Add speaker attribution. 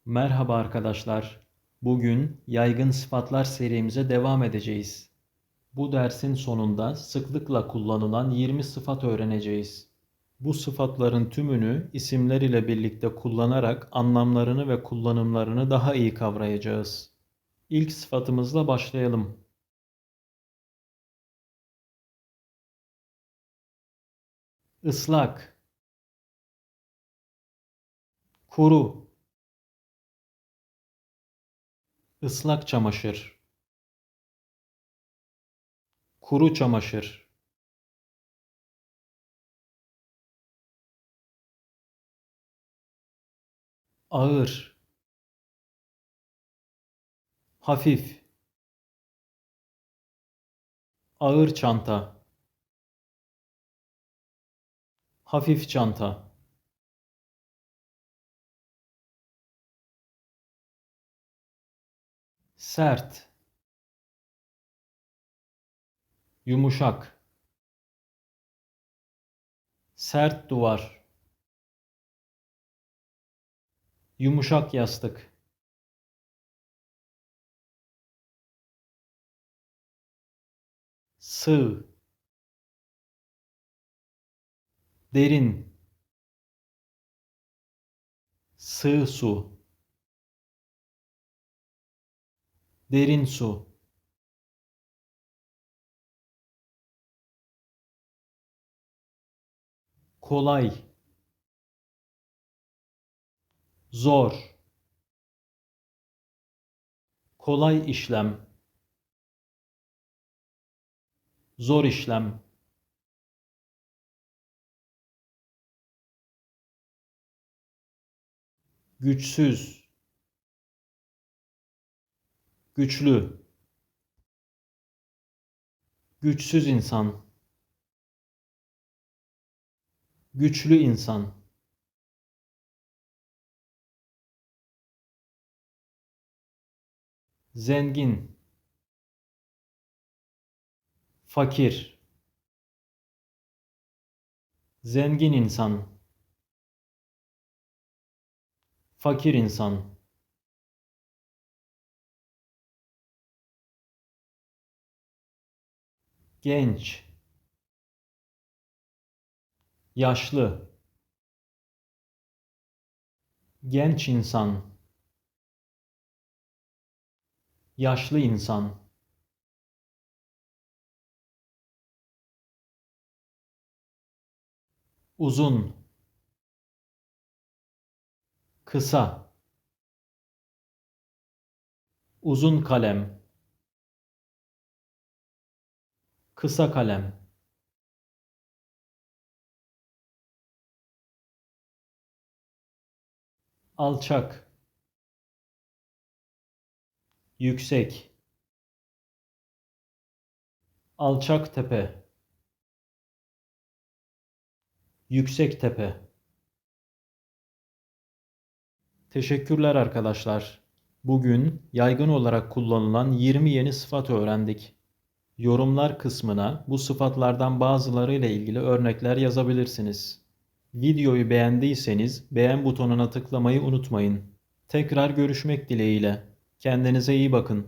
Speaker 1: Merhaba arkadaşlar. Bugün yaygın sıfatlar serimize devam edeceğiz. Bu dersin sonunda sıklıkla kullanılan 20 sıfat öğreneceğiz. Bu sıfatların tümünü isimler ile birlikte kullanarak anlamlarını ve kullanımlarını daha iyi kavrayacağız. İlk sıfatımızla başlayalım. Islak, kuru, ıslak çamaşır, kuru çamaşır, ağır, hafif, ağır çanta, hafif çanta, sert, yumuşak, sert duvar, yumuşak yastık, sığ, derin, sığ su, derin su, kolay, zor, kolay işlem, zor işlem, güçsüz, güçlü, güçsüz insan, güçlü insan, zengin, fakir, zengin insan, fakir insan, genç, yaşlı, genç insan, yaşlı insan, uzun, kısa, uzun kalem, kısa kalem, alçak, yüksek, alçak tepe, yüksek tepe. Teşekkürler arkadaşlar. Bugün yaygın olarak kullanılan 20 yeni sıfat öğrendik. Yorumlar kısmına bu sıfatlardan bazıları ile ilgili örnekler yazabilirsiniz. Videoyu beğendiyseniz beğen butonuna tıklamayı unutmayın. Tekrar görüşmek dileğiyle. Kendinize iyi bakın.